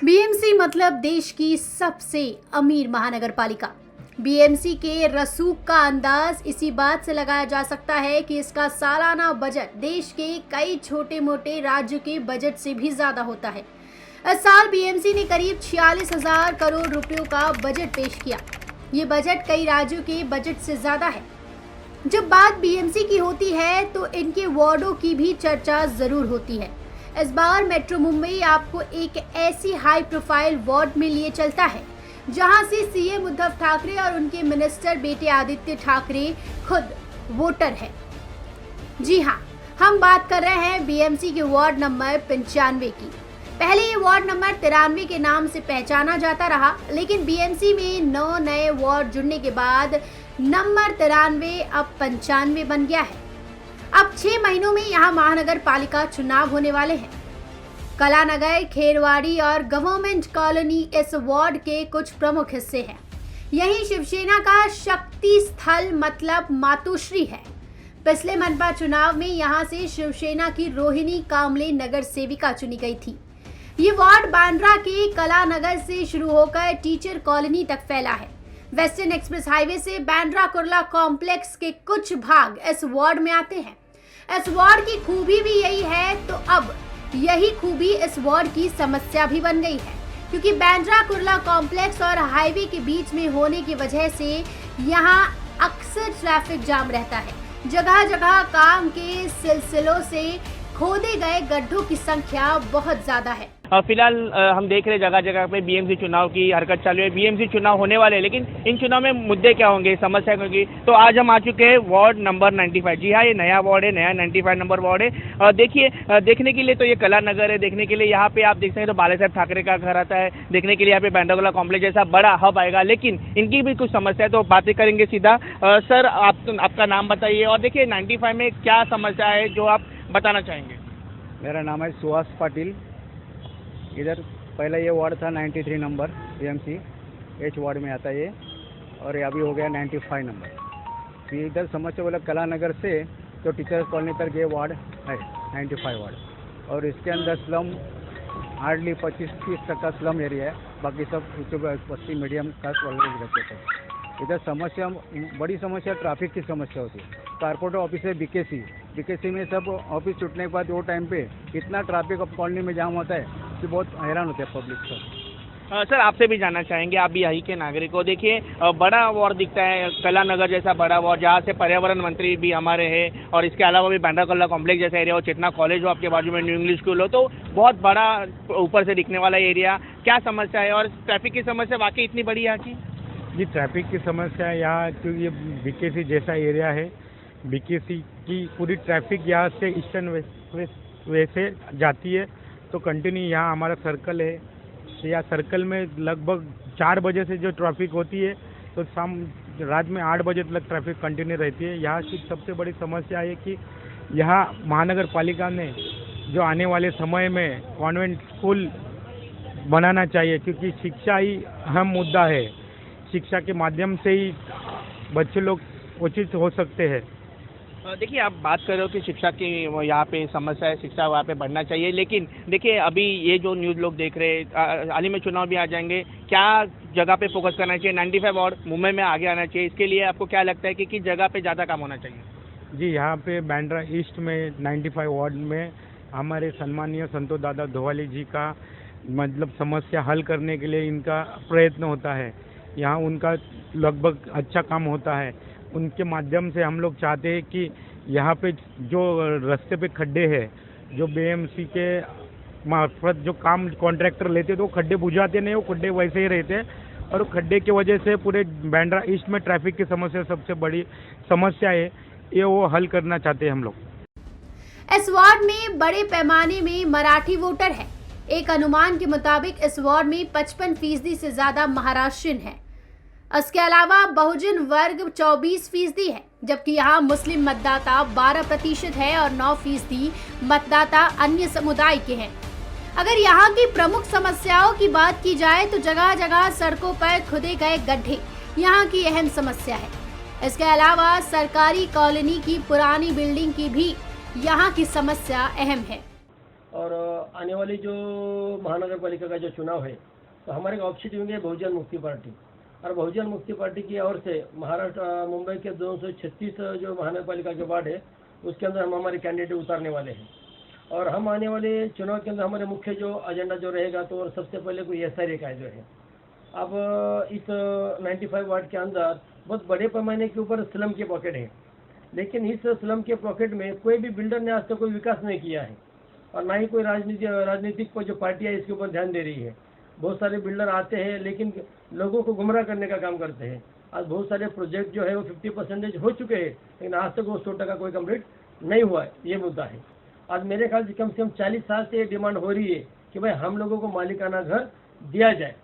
BMC मतलब देश की सबसे अमीर महानगर पालिका। बीएमसी के रसूख का अंदाज इसी बात से लगाया जा सकता है कि इसका सालाना बजट देश के कई छोटे मोटे राज्य के बजट से भी ज्यादा होता है। इस साल बीएमसी ने करीब 46,000 करोड़ रुपयों का बजट पेश किया। ये बजट कई राज्यों के बजट से ज्यादा है। जब बात बीएमसी की होती है तो इनके वार्डों की भी चर्चा जरूर होती है। इस बार मेट्रो मुंबई आपको एक ऐसी हाई प्रोफाइल वार्ड में लिए चलता है जहां से सीएम उद्धव ठाकरे और उनके मिनिस्टर बेटे आदित्य ठाकरे खुद वोटर हैं। जी हां, हम बात कर रहे हैं बीएमसी के वार्ड नंबर 95 की। पहले ये वार्ड नंबर 93 के नाम से पहचाना जाता रहा, लेकिन बीएमसी में 9 नए वार्ड जुड़ने के बाद नंबर 93 अब 95 बन गया है। अब 6 महीनों में यहाँ महानगर पालिका चुनाव होने वाले हैं। कलानगर, खेरवाड़ी और गवर्नमेंट कॉलोनी इस वार्ड के कुछ प्रमुख हिस्से हैं। यही शिवसेना का शक्ति स्थल मतलब मातोश्री है। पिछले मनपा चुनाव में यहाँ से शिवसेना की रोहिणी कामले नगर सेविका चुनी गई थी। ये वार्ड बांद्रा के कलानगर से शुरू होकर टीचर कॉलोनी तक फैला है। वेस्टर्न एक्सप्रेस हाईवे से बांद्रा कुर्ला कॉम्प्लेक्स के कुछ भाग इस वार्ड में आते हैं। इस वार्ड की खूबी भी यही है, तो अब यही खूबी इस वार्ड की समस्या भी बन गई है, क्योंकि बांद्रा कुर्ला कॉम्प्लेक्स और हाईवे के बीच में होने की वजह से यहाँ अक्सर ट्रैफिक जाम रहता है। जगह जगह काम के सिलसिलों से खोदे गए गड्ढों की संख्या बहुत ज्यादा है। फिलहाल हम देख रहे जगह जगह पे बीएमसी चुनाव की हरकत चालू है। बीएमसी चुनाव होने वाले हैं, लेकिन इन चुनाव में मुद्दे क्या होंगे, समस्या होगी। तो आज हम आ चुके हैं वार्ड नंबर 95। जी हाँ, ये नया वार्ड है, नया 95 नंबर वार्ड है। देखिए, देखने के लिए तो ये कला नगर है। देखने के लिए यहाँ पे आप देख सकते हैं तो बाला साहब ठाकरे का घर आता है। देखने के लिए यहाँ पे बांद्रा कुर्ला कॉम्प्लेक्स जैसा बड़ा हब आएगा, लेकिन इनकी भी कुछ समस्या है, तो बातें करेंगे सीधा। सर, आपका नाम बताइए और देखिए 95 में क्या समस्या है जो आप बताना चाहेंगे। मेरा नाम है सुहास पाटिल। इधर पहला ये वार्ड था 93 नंबर, बीएमसी एच वार्ड में आता है ये, और ये अभी हो गया 95 नंबर। फिर इधर समस्या बोला कला नगर से तो टीचर्स कॉलोनी तक ये वार्ड है 95 वार्ड, और इसके अंदर स्लम हार्डली 25-30% स्लम एरिया है। बाकी सब बस्ती मीडियम क्लास वाले रहते थे। इधर समस्या, बड़ी समस्या ट्रैफिक की समस्या होती है। कारपोरेटर ऑफिस है बीकेसी में सब ऑफिस छूटने के बाद वो टाइम पे इतना ट्रैफिक अब कॉलोनी में जाम होता है कि बहुत हैरान होते हैं पब्लिक। सर, आपसे भी जानना चाहेंगे, आप भी यहीं के नागरिक हो। देखिए, बड़ा वार्ड दिखता है, कला नगर जैसा बड़ा वार्ड, जहाँ से पर्यावरण मंत्री भी हमारे हैं, और इसके अलावा भी बांद्रा कुर्ला कॉम्प्लेक्स जैसा एरिया हो, चेतना कॉलेज हो आपके बाजू में, न्यू इंग्लिश स्कूल हो, तो बहुत बड़ा ऊपर से दिखने वाला एरिया। क्या समस्या है और ट्रैफिक की समस्या वाकई इतनी बड़ी यहाँ की? जी, ट्रैफिक की समस्या यहाँ, क्योंकि ये बीकेसी जैसा एरिया है, बीकेसी की पूरी ट्रैफिक यहाँ से ईस्टर्न वे से जाती है, तो कंटिन्यू यहाँ हमारा सर्कल है। या सर्कल में लगभग 4 बजे से जो ट्रैफिक होती है तो शाम रात में 8 बजे तक ट्रैफिक कंटिन्यू रहती है। यहाँ की सबसे बड़ी समस्या है कि यहाँ महानगर पालिका ने जो आने वाले समय में कॉन्वेंट स्कूल बनाना चाहिए, क्योंकि शिक्षा ही अहम मुद्दा है। शिक्षा के माध्यम से ही बच्चे लोग उचित हो सकते हैं। देखिए, आप बात कर रहे हो कि शिक्षा की यहाँ पे समस्या है, शिक्षा वहाँ पे बढ़ना चाहिए, लेकिन देखिए अभी ये जो न्यूज़ लोग देख रहे हैं, हाल ही में चुनाव भी आ जाएंगे, क्या जगह पे फोकस करना चाहिए? 95 वार्ड मुंबई में आगे आना चाहिए, इसके लिए आपको क्या लगता है कि किस जगह पे ज़्यादा काम होना चाहिए? जी, यहाँ पे बांद्रा ईस्ट में 95 वार्ड में हमारे सम्मानीय संतोष दादा धोवाली जी का मतलब समस्या हल करने के लिए इनका प्रयत्न होता है। यहाँ उनका लगभग अच्छा काम होता है। उनके माध्यम से हम लोग चाहते हैं कि यहाँ पे जो रास्ते पे खड्डे हैं, जो बीएमसी के मार्फत जो काम कॉन्ट्रैक्टर लेते हैं तो वो खड्डे बुझाते नहीं, वो खड्डे वैसे ही रहते हैं, और खड्डे की वजह से पूरे बांद्रा ईस्ट में ट्रैफिक की समस्या सबसे बड़ी समस्या है, ये वो हल करना चाहते हैं हम लोग। इस वार्ड में बड़े पैमाने में मराठी वोटर है। एक अनुमान के मुताबिक इस वार्ड में 55% से ज्यादा महाराष्ट्रियन है। इसके अलावा बहुजन वर्ग 24% है, जबकि यहाँ मुस्लिम मतदाता 12% है और 9% मतदाता अन्य समुदाय के हैं। अगर यहाँ की प्रमुख समस्याओं की बात की जाए तो जगह जगह सड़कों पर खुदे गए गड्ढे यहाँ की अहम समस्या है। इसके अलावा सरकारी कॉलोनी की पुरानी बिल्डिंग की भी यहाँ की समस्या अहम है। और आने वाली जो महानगर पालिका का जो चुनाव है तो हमारे का ऑप्शन होंगे बहुजन मुक्ति पार्टी, और बहुजन मुक्ति पार्टी की ओर से महाराष्ट्र मुंबई के 236 जो महानगर पालिका के वार्ड है उसके अंदर हम हमारे कैंडिडेट उतारने वाले हैं। और हम आने वाले चुनाव के अंदर हमारे मुख्य जो एजेंडा जो रहेगा तो सबसे पहले कोई SRA का जो है। अब इस 95 वार्ड के अंदर बहुत बड़े पैमाने के ऊपर स्लम के पॉकेट है, लेकिन इस स्लम के पॉकेट में कोई भी बिल्डर ने आज तक कोई विकास नहीं किया है और ना ही कोई राजनीतिक जो पार्टियाँ इसके ऊपर ध्यान दे रही है। बहुत सारे बिल्डर आते हैं लेकिन लोगों को गुमराह करने का काम करते हैं। आज बहुत सारे प्रोजेक्ट जो है वो 50% हो चुके हैं, लेकिन आज तक वो 100% कोई कंप्लीट नहीं हुआ है, ये मुद्दा है। आज मेरे ख्याल से कम 40 साल से ये डिमांड हो रही है कि भाई हम लोगों को मालिकाना घर दिया जाए,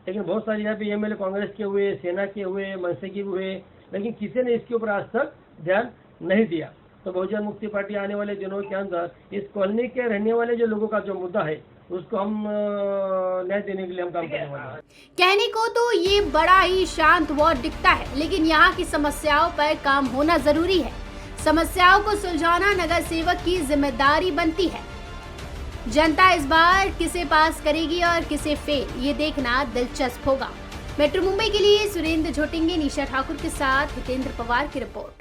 लेकिन बहुत सारे यहाँ पे MLA कांग्रेस के हुए, सेना के हुए, मनसे के हुए, लेकिन किसी ने इसके ऊपर आज तक ध्यान नहीं दिया। तो बहुजन मुक्ति पार्टी आने वाले दिनों के अंदर इस कॉलोनी के रहने वाले जो लोगों का जो मुद्दा है उसको हम न्याय देने के लिए हम काम करने वाले हैं। कहने को तो ये बड़ा ही शांत वार्ड दिखता है, लेकिन यहाँ की समस्याओं पर काम होना जरूरी है। समस्याओं को सुलझाना नगर सेवक की जिम्मेदारी बनती है। जनता इस बार किसे पास करेगी और किसे फेल, ये देखना दिलचस्प होगा। मेट्रो मुंबई के लिए सुरेंद्र झोटिंगे, निशा ठाकुर के साथ हितेंद्र पवार की रिपोर्ट।